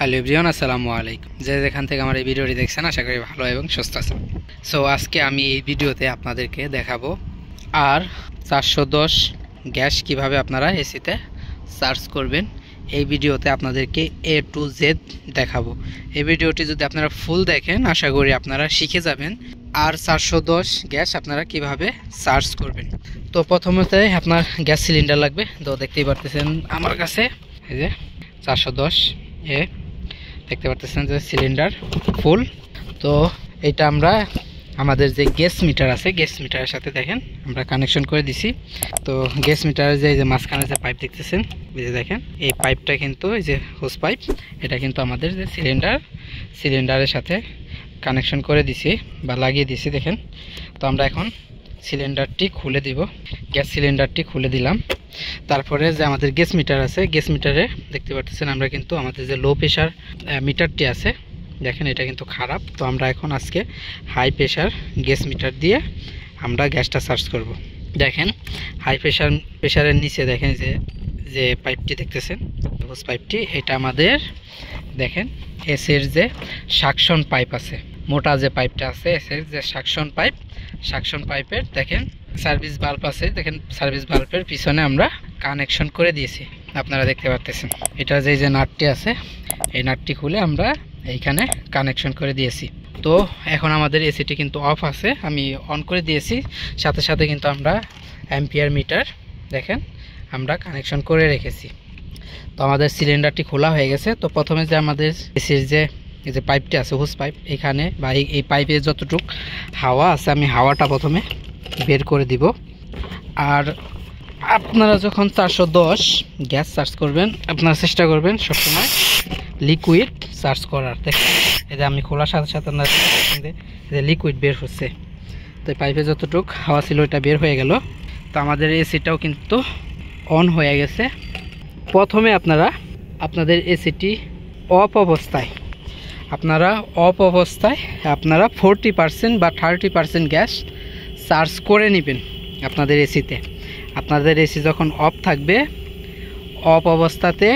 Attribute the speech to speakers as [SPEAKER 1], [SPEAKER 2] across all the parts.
[SPEAKER 1] Hello everyone, আসসালামু আলাইকুম। যেখান থেকে আমার এই ভিডিওটি দেখছেন আশা করি ভালো এবং সুস্থ আছেন। সো আজকে আমি এই ভিডিওতে আপনাদেরকে দেখাবো আর 410 গ্যাস কিভাবে আপনারা এসিতে সার্চ করবেন। এই ভিডিওতে আপনাদেরকে A to Z দেখাবো। এই ভিডিওটি যদি আপনারা ফুল দেখেন আশা করি আপনারা শিখে যাবেন আর 410 গ্যাস আপনারা কিভাবে সার্চ করবেন। তো প্রথমত আপনার গ্যাস সিলিন্ডার লাগবে। তো দেখতেই পারতেছেন আমার কাছে এই যে 410 এ দেখতে পারতেছেন যে সিলিন্ডার ফুল। তো এটা আমরা আমাদের যে গ্যাস মিটার আছে গ্যাস মিটারের সাথে দেখেন আমরা কানেকশন করে দিছি। তো গ্যাস মিটারের যে মাঝখানে যে পাইপ দেখতেছেন বুঝে দেখেন, এই পাইপটা কিন্তু এই যে হোস পাইপ, এটা কিন্তু আমাদের যে সিলিন্ডারের সাথে কানেকশন করে দিছি বা লাগিয়ে দিছি দেখেন। তো আমরা এখন সিলিন্ডারটি খুলে দিব, গ্যাস সিলিন্ডারটি খুলে দিলাম। তারপরে যে আমাদের গ্যাস মিটার আছে, গ্যাস মিটারে দেখতে পাচ্ছেন আমরা কিন্তু আমাদের যে লো প্রেশার মিটারটি আছে দেখেন এটা কিন্তু খারাপ। তো আমরা এখন আজকে হাই প্রেশার গ্যাস মিটার দিয়ে আমরা গ্যাসটা সার্চ করব। দেখেন হাই প্রেশারের নিচে দেখেন যে পাইপটি দেখতেছেন হোস পাইপটি, এটা আমাদের দেখেন এসের যে সাকশন পাইপ আছে, মোটা যে পাইপটা আছে এসের যে সাকশন পাইপের দেখেন সার্ভিস বাল্ব আছে, দেখেন সার্ভিস বাল্বের পিছনে আমরা কানেকশন করে দিয়েছি। আপনারা দেখতে পাচ্ছেন এটা যে নাটটি আছে এই নাটটি খুলে আমরা এইখানে কানেকশন করে দিয়েছি। তো এখন আমাদের এসিটি কিন্তু অফ আছে, আমি অন করে দিয়েছি। সাথে সাথে কিন্তু আমরা অ্যাম্পিয়ার মিটার দেখেন আমরা কানেকশন করে রেখেছি। তো আমাদের সিলিন্ডারটি খোলা হয়ে গেছে। তো প্রথমে যে আমাদের এসির যে পাইপটি আছে হোস পাইপ, এখানে বা এই পাইপে যতটুক হাওয়া আছে আমি হাওয়াটা প্রথমে বের করে দিব। আর আপনারা যখন 410 গ্যাস সার্চ করবেন আপনারা চেষ্টা করবেন সবসময় লিকুইড সার্চ করার। দেখেন এই যে আমি খোলার সাথে সাথে আপনারা যে লিকুইড বের হচ্ছে। তো পাইপে যতটুক হাওয়া ছিল এটা বের হয়ে গেল। তো আমাদের এসিটাও কিন্তু অন হয়ে গেছে। প্রথমে আপনাদের এসিটি অফ অবস্থায় আপনারা 40% বা 30% গ্যাস সার্চ করে নেবেন আপনাদের এসিতে। আপনাদের এসি যখন অফ থাকবে অফ অবস্থাতে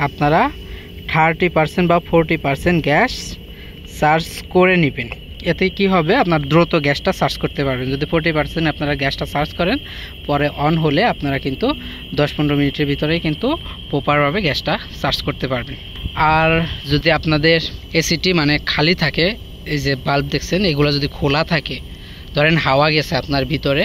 [SPEAKER 1] আপনারা 30% বা 40% গ্যাস সার্চ করে নেবেন। এতে কি হবে, আপনার দ্রুত গ্যাসটা সার্চ করতে পারবেন। যদি 40% আপনারা গ্যাসটা সার্চ করেন পরে অন হলে আপনারা কিন্তু 10-15 মিনিটের ভিতরেই কিন্তু প্রপারভাবে গ্যাসটা সার্চ করতে পারবেন। আর যদি আপনাদের এসিটি মানে খালি থাকে, এই যে বাল্ব দেখছেন এগুলো যদি খোলা থাকে, ধরেন হাওয়া গেছে আপনার ভিতরে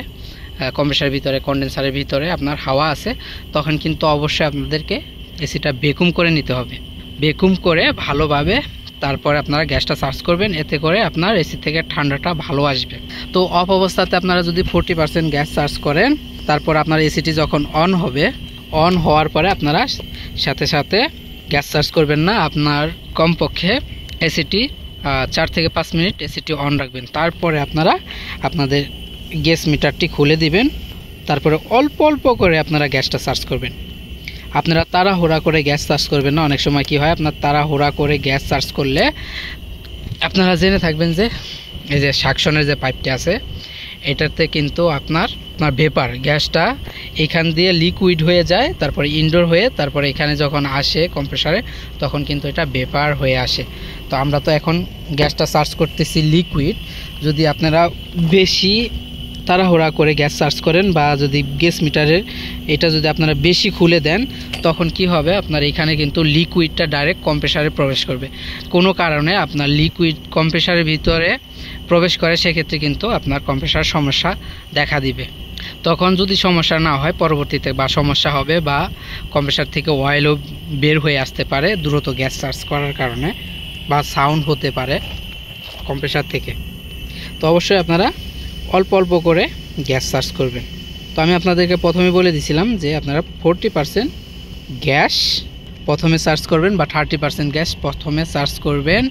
[SPEAKER 1] কম্প্রেসারের ভিতরে কন্ডেন্সারের ভিতরে আপনার হাওয়া আছে, তখন কিন্তু অবশ্যই আপনাদেরকে এসিটা ভ্যাকুম করে নিতে হবে। ভ্যাকুম করে ভালোভাবে তারপরে আপনারা গ্যাসটা সার্চ করবেন, এতে করে আপনার এসি থেকে ঠান্ডাটা ভালো আসবে। তো অফ অবস্থাতে আপনারা যদি 40% গ্যাস সার্চ করেন তারপর আপনার এসিটি যখন অন হবে, অন হওয়ার পরে আপনারা সাথে সাথে গ্যাস সার্চ করবেন না, আপনার কমপক্ষে এসিটি 4 থেকে 5 মিনিট এসিটি অন রাখবেন। তারপরে আপনারা আপনাদের গ্যাস মিটারটি খুলে দিবেন। তারপরে অল্প অল্প করে আপনারা গ্যাসটা সার্চ করবেন। আপনারা তাড়াহুড়া করে গ্যাস সার্চ করবেন না। অনেক সময় কি হয়, আপনার তাড়াহুড়া করে গ্যাস সার্চ করলে আপনারা জেনে থাকবেন যে এই যে সাকশনের যে পাইপটি আছে এটাতে কিন্তু আপনার ভেপার গ্যাসটা এখান দিয়ে লিকুইড হয়ে যায়, তারপরে ইনডোর হয়ে তারপরে এখানে যখন আসে কম্প্রেসারে তখন কিন্তু এটা ভেপার হয়ে আসে। তো আমরা তো এখন গ্যাসটা সার্চ করতেছি লিকুইড। যদি আপনারা বেশি তাড়াহুড়া করে গ্যাস সার্চ করেন বা যদি গ্যাস মিটারের এটা যদি আপনারা বেশি খুলে দেন তখন কি হবে, আপনার এখানে কিন্তু লিকুইডটা ডাইরেক্ট কম্প্রেসারে প্রবেশ করবে। কোনো কারণে আপনার লিকুইড কম্প্রেসারের ভিতরে প্রবেশ করে সেক্ষেত্রে কিন্তু আপনার কম্প্রেসার সমস্যা দেখা দিবে। তখন যদি সমস্যা না হয় পরবর্তীতে বা সমস্যা হবে বা কম্প্রেসার থেকে অয়েলও বের হয়ে আসতে পারে দ্রুত গ্যাস সার্চ করার কারণে, বা সাউন্ড হতে পারে কম্প্রেসার থেকে। তো অবশ্যই আপনারা অল্প অল্প করে গ্যাস সার্চ করবেন। তো আমি আপনাদেরকে প্রথমে বলে দিয়েছিলাম যে আপনারা 40% গ্যাস প্রথমে সার্চ করবেন বা 30% গ্যাস প্রথমে সার্চ করবেন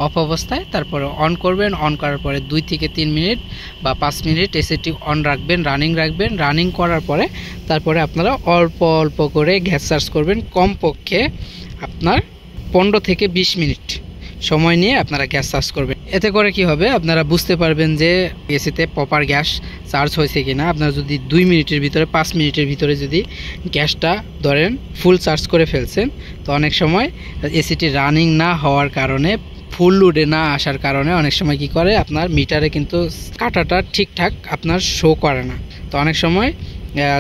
[SPEAKER 1] অফ অবস্থায়, তারপরে অন করবেন। অন করার পরে 2 থেকে 3 মিনিট বা 5 মিনিট এসিটি অন রাখবেন, রানিং করার পরে তারপরে আপনারা অল্প অল্প করে গ্যাস সার্চ করবেন। কমপক্ষে আপনার 15 থেকে 20 মিনিট সময় নিয়ে আপনারা গ্যাস সার্চ করবেন। এতে করে কি হবে, আপনারা বুঝতে পারবেন যে এসিতে প্রপার গ্যাস চার্জ হয়েছে কিনা। আপনারা যদি 2 মিনিটের ভিতরে 5 মিনিটের ভিতরে যদি গ্যাসটা ধরেন ফুল চার্জ করে ফেলছেন, তো অনেক সময় এসিটি রানিং না হওয়ার কারণে, ফুল লোডে না আসার কারণে অনেক সময় কি করে আপনার মিটারে কিন্তু কাটাটা ঠিকঠাক আপনার শো করে না। তো অনেক সময়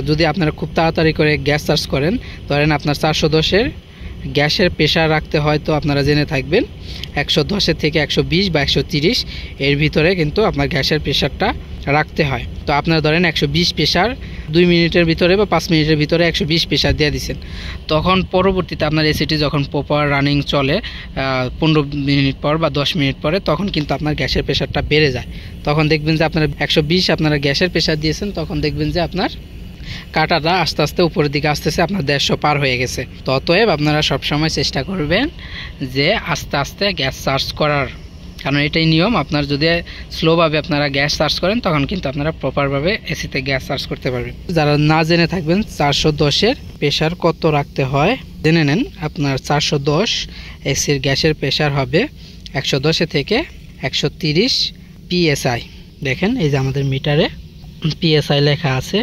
[SPEAKER 1] যদি আপনারা খুব তাড়াতাড়ি করে গ্যাস চার্জ করেন, ধরেন আপনার 410-এর গ্যাসের প্রেশার রাখতে হয়, তো আপনারা জেনে থাকবেন 110-এর থেকে 120 বা 130 এর ভিতরে কিন্তু আপনার গ্যাসের প্রেশারটা রাখতে হয়। তো আপনারা ধরেন 120 প্রেশার 2 মিনিটের ভিতরে বা 5 মিনিটের ভিতরে 120 প্রেশার দিয়ে দিচ্ছেন, তখন পরবর্তীতে আপনার এসিটি যখন প্রপার রানিং চলে 15 মিনিট পর বা 10 মিনিট পরে, তখন কিন্তু আপনার গ্যাসের প্রেশারটা বেড়ে যায়। তখন দেখবেন যে আপনারা 120 আপনারা গ্যাসের প্রেশার দিয়েছেন, তখন দেখবেন যে আপনার কাটাটা আস্তে আস্তে উপরের দিকে আসতেছে, আপনার 150 পার হয়ে গেছে। তো অতএব আপনারা সবসময় চেষ্টা করবেন যে আস্তে আস্তে গ্যাস চার্জ করার, কারণ এটাই নিয়ম। আপনার যদি স্লোভাবে আপনারা গ্যাস চার্জ করেন, তখন কিন্তু আপনারা প্রপারভাবে এসিতে গ্যাস চার্জ করতে পারবেন। যারা না জেনে থাকবেন 410-এর প্রেশার কত রাখতে হয় জেনে নেন। আপনার 410 এসির গ্যাসের প্রেশার হবে 110 থেকে 130 PSI। দেখেন এই যে আমাদের মিটারে PSI লেখা আছে,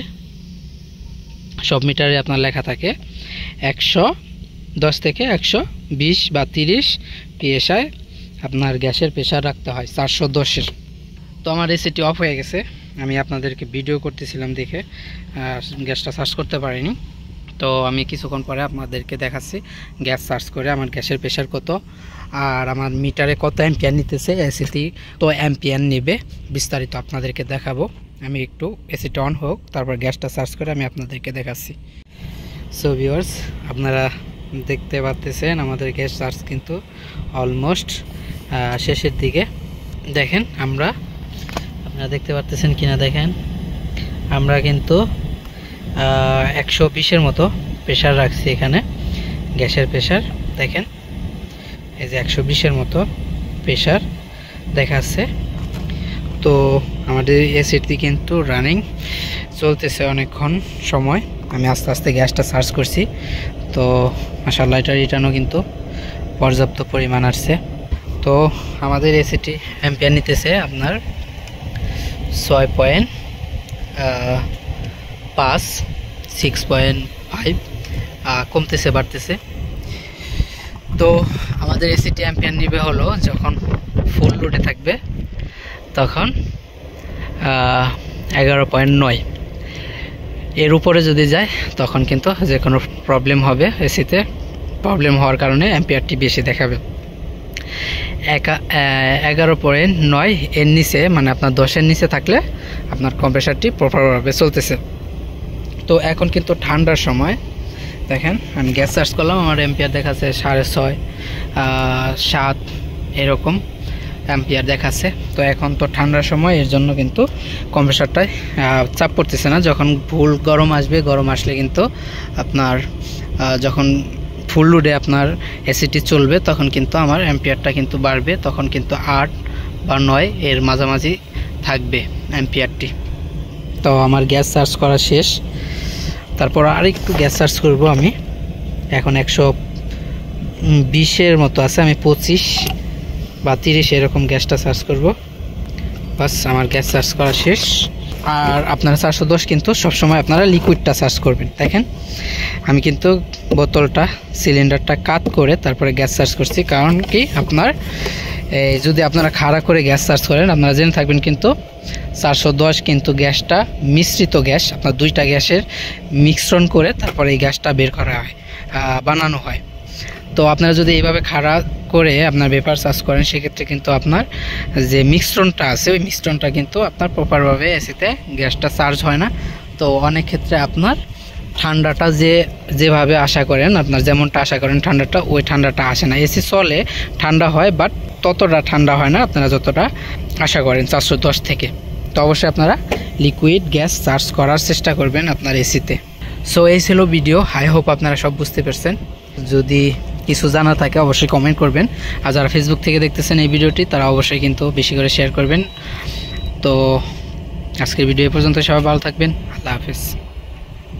[SPEAKER 1] সব মিটারে আপনার লেখা থাকে 110 থেকে 120 বা 30 PSI আপনার গ্যাসের প্রেশার রাখতে হয় 410-এর। তো আমার এসিটি অফ হয়ে গেছে, আমি আপনাদেরকে ভিডিও করতেছিলাম দেখে গ্যাসটা চার্জ করতে পারিনি। তো আমি কিছুক্ষণ পরে আপনাদেরকে দেখাচ্ছি গ্যাস চার্জ করে আমার গ্যাসের প্রেশার কত আর আমার মিটারে কত অ্যাম্পিয়ার নিতেছে, এসিটি তো অ্যাম্পিয়ার নেবে বিস্তারিত আপনাদেরকে দেখাবো। আমি একটু এসিটা অন হোক, তারপর গ্যাসটা চার্জ করে আমি আপনাদেরকে দেখাচ্ছি। সো ভিউয়ার্স, আপনারা দেখতে পাচ্ছেন আমাদের গ্যাস চার্জ কিন্তু অলমোস্ট শেষের দিকে। দেখেন আপনারা দেখতে পাচ্ছেন কিনা, দেখেন আমরা কিন্তু 120-এর মতো প্রেশার রাখছি এখানে গ্যাসের প্রেশার। দেখেন এই যে 120-এর মতো প্রেশার দেখাচ্ছে। তো আমাদের এসিটি কিন্তু রানিং চলতেছে অনেকক্ষণ সময়। আমি আস্তে আস্তে গ্যাসটা চার্জ করছি, তো মাশাআল্লাহ এটা রিটার্নও কিন্তু পর্যাপ্ত পরিমাণ আসছে। তো আমাদের এসিটি অ্যাম্পিয়ার নিতেছে আপনার 6.5 6.5 কমতেছে বাড়তেছে। তো আমাদের এসিটি অ্যাম্পিয়ার নিবে হলো যখন ফুল লোডে থাকবে তখন 11.9। এর উপরে যদি যায় তখন কিন্তু যে কোনো প্রবলেম হবে, এসিতে প্রবলেম হওয়ার কারণে অ্যাম্পিয়ারটি বেশি দেখাবে। 11.9 এর নিচে মানে আপনার 10-এর নিচে থাকলে আপনার কম্প্রেসারটি প্রপারভাবে চলতেছে। তো এখন কিন্তু ঠান্ডার সময়, দেখেন আমি গ্যাস চার্জ করলাম, আমার অ্যাম্পিয়ার দেখাচ্ছে 6.5 7 এরকম অ্যাম্পিয়ার দেখাচ্ছে। তো এখন তো ঠান্ডার সময়, এর জন্য কিন্তু কম্প্রেসারটায় চাপ পড়তেছে না। যখন ফুল গরম আসবে, গরম আসলে কিন্তু আপনার যখন ফুল লোডে আপনার এসিটি চলবে তখন কিন্তু আমার অ্যাম্পিয়ারটা কিন্তু বাড়বে, তখন কিন্তু 8 বা 9 এর মাঝামাঝি থাকবে অ্যাম্পিয়ারটি। তো আমার গ্যাস চার্জ করা শেষ, তারপর আরেকটু গ্যাস চার্জ করব আমি। এখন 120-এর মতো আছে, আমি 25 বা 30 এরকম গ্যাসটা চার্জ করব। বাস আমার গ্যাস চার্জ করা শেষ। আর আপনারা 410 কিন্তু সবসময় আপনারা লিকুইডটা চার্জ করবেন। দেখেন আমি কিন্তু বোতলটা সিলিন্ডারটা কাট করে তারপরে গ্যাস চার্জ করছি, কারণ কি আপনার যদি আপনারা খাড়া করে গ্যাস চার্জ করেন, আপনারা জেনে থাকবেন কিন্তু 410 কিন্তু গ্যাসটা মিশ্রিত গ্যাস, আপনার 2টা গ্যাসের মিশ্রণ করে তারপরে এই গ্যাসটা বের করা হয়, বানানো হয়। তো আপনারা যদি এইভাবে খাড়া করে আপনার ভেপার চার্জ করেন, সেক্ষেত্রে কিন্তু আপনার যে মিশ্রণটা আছে ওই মিশ্রণটা কিন্তু আপনার প্রপারভাবে এসিতে গ্যাসটা চার্জ হয় না। তো অনেক ক্ষেত্রে আপনার ঠান্ডাটা যেভাবে আশা করেন, আপনার যেমনটা আশা করেন ঠান্ডাটা, ওই ঠান্ডাটা আসে না। এসি চলে, ঠান্ডা হয়, বাট ততটা ঠান্ডা হয় না আপনারা যতটা আশা করেন 410 থেকে। তো অবশ্যই আপনারা লিকুইড গ্যাস চার্জ করার চেষ্টা করবেন আপনার এসিতে। সো এই ছিল ভিডিও, আই হোপ আপনারা সব বুঝতে পারছেন। যদি কিছু জানা থাকে অবশ্যই কমেন্ট করবেন, আর যারা ফেসবুক থেকে দেখতেছেন এই ভিডিওটি তারা অবশ্যই কিন্তু বেশি করে শেয়ার করবেন। তো আজকের ভিডিও এ পর্যন্ত, সবাই ভালো থাকবেন, আল্লাহ হাফেজ।